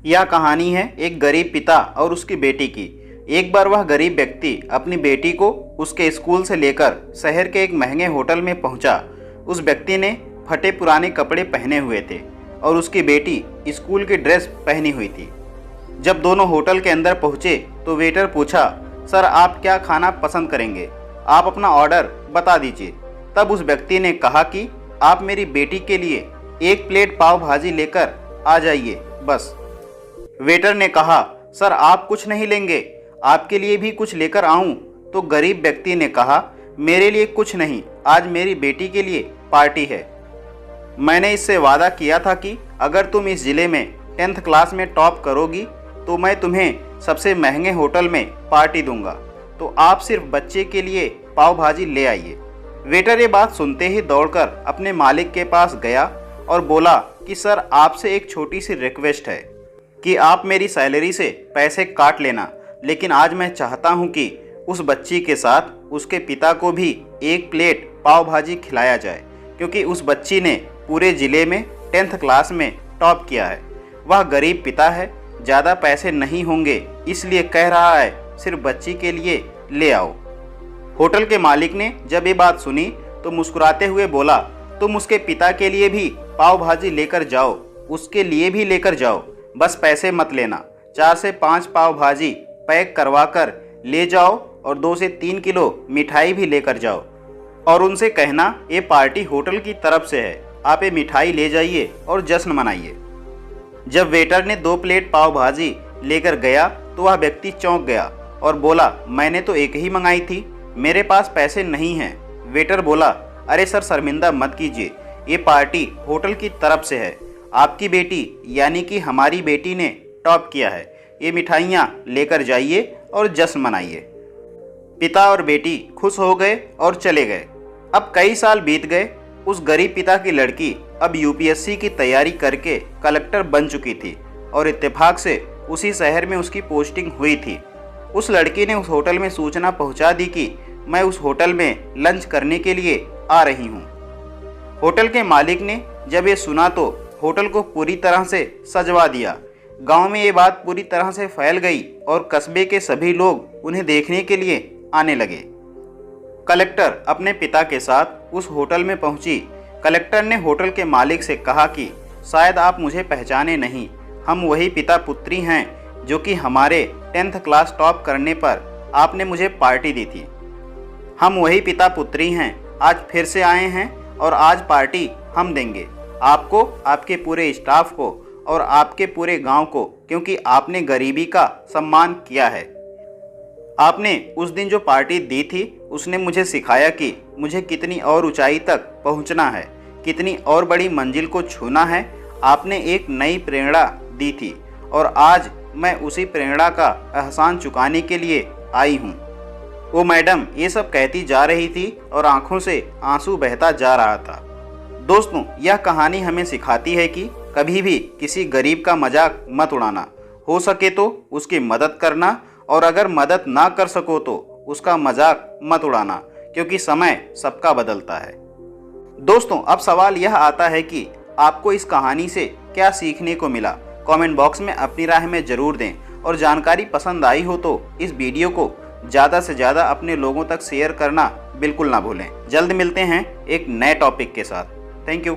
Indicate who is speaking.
Speaker 1: यह कहानी है एक गरीब पिता और उसकी बेटी की। एक बार वह गरीब व्यक्ति अपनी बेटी को उसके स्कूल से लेकर शहर के एक महंगे होटल में पहुंचा। उस व्यक्ति ने फटे पुराने कपड़े पहने हुए थे और उसकी बेटी स्कूल की ड्रेस पहनी हुई थी। जब दोनों होटल के अंदर पहुंचे तो वेटर पूछा, सर आप क्या खाना पसंद करेंगे, आप अपना ऑर्डर बता दीजिए। तब उस व्यक्ति ने कहा कि आप मेरी बेटी के लिए एक प्लेट पाव भाजी लेकर आ जाइए बस। वेटर ने कहा, सर आप कुछ नहीं लेंगे, आपके लिए भी कुछ लेकर आऊं? तो गरीब व्यक्ति ने कहा, मेरे लिए कुछ नहीं, आज मेरी बेटी के लिए पार्टी है। मैंने इससे वादा किया था कि अगर तुम इस ज़िले में 10th क्लास में टॉप करोगी तो मैं तुम्हें सबसे महंगे होटल में पार्टी दूंगा, तो आप सिर्फ बच्चे के लिए पाव भाजी ले आइए। वेटर ये बात सुनते ही दौड़कर अपने मालिक के पास गया और बोला कि सर आपसे एक छोटी सी रिक्वेस्ट है कि आप मेरी सैलरी से पैसे काट लेना, लेकिन आज मैं चाहता हूं कि उस बच्ची के साथ उसके पिता को भी एक प्लेट पाव भाजी खिलाया जाए, क्योंकि उस बच्ची ने पूरे ज़िले में 10th क्लास में टॉप किया है। वह गरीब पिता है, ज़्यादा पैसे नहीं होंगे, इसलिए कह रहा है सिर्फ बच्ची के लिए ले आओ। होटल के मालिक ने जब ये बात सुनी तो मुस्कुराते हुए बोला, तुम उसके पिता के लिए भी पाव भाजी लेकर जाओ, उसके लिए भी लेकर जाओ, बस पैसे मत लेना। 4 से 5 पाव भाजी पैक करवा कर ले जाओ और 2 से 3 किलो मिठाई भी लेकर जाओ और उनसे कहना ये पार्टी होटल की तरफ से है, आप ये मिठाई ले जाइए और जश्न मनाइए। जब वेटर ने 2 प्लेट पाव भाजी लेकर गया तो वह व्यक्ति चौंक गया और बोला, मैंने तो एक ही मंगाई थी, मेरे पास पैसे नहीं हैं। वेटर बोला, अरे सर शर्मिंदा मत कीजिए, ये पार्टी होटल की तरफ से है, आपकी बेटी यानी कि हमारी बेटी ने टॉप किया है, ये मिठाइयाँ लेकर जाइए और जश्न मनाइए। पिता और बेटी खुश हो गए और चले गए। अब कई साल बीत गए। उस गरीब पिता की लड़की अब यूपीएससी की तैयारी करके कलेक्टर बन चुकी थी और इत्तेफाक से उसी शहर में उसकी पोस्टिंग हुई थी। उस लड़की ने उस होटल में सूचना पहुंचा दी कि मैं उस होटल में लंच करने के लिए आ रही हूं। होटल के मालिक ने जब ये सुना तो होटल को पूरी तरह से सजवा दिया। गांव में ये बात पूरी तरह से फैल गई और कस्बे के सभी लोग उन्हें देखने के लिए आने लगे। कलेक्टर अपने पिता के साथ उस होटल में पहुंची। कलेक्टर ने होटल के मालिक से कहा कि शायद आप मुझे पहचाने नहीं, हम वही पिता पुत्री हैं जो कि हमारे 10th क्लास टॉप करने पर आपने मुझे पार्टी दी थी। हम वही पिता पुत्री हैं, आज फिर से आए हैं और आज पार्टी हम देंगे आपको, आपके पूरे स्टाफ को और आपके पूरे गांव को, क्योंकि आपने गरीबी का सम्मान किया है। आपने उस दिन जो पार्टी दी थी उसने मुझे सिखाया कि मुझे कितनी और ऊंचाई तक पहुंचना है, कितनी और बड़ी मंजिल को छूना है। आपने एक नई प्रेरणा दी थी और आज मैं उसी प्रेरणा का एहसान चुकाने के लिए आई हूँ। वो मैडम ये सब कहती जा रही थी और आंखों से आंसू बहता जा रहा था। दोस्तों, यह कहानी हमें सिखाती है कि कभी भी किसी गरीब का मजाक मत उड़ाना, हो सके तो उसकी मदद करना और अगर मदद ना कर सको तो उसका मजाक मत उड़ाना, क्योंकि समय सबका बदलता है। दोस्तों, अब सवाल यह आता है कि आपको इस कहानी से क्या सीखने को मिला। कमेंट बॉक्स में अपनी राय में ज़रूर दें और जानकारी पसंद आई हो तो इस वीडियो को ज़्यादा से ज़्यादा अपने लोगों तक शेयर करना बिल्कुल ना भूलें। जल्द मिलते हैं एक नए टॉपिक के साथ। Thank you.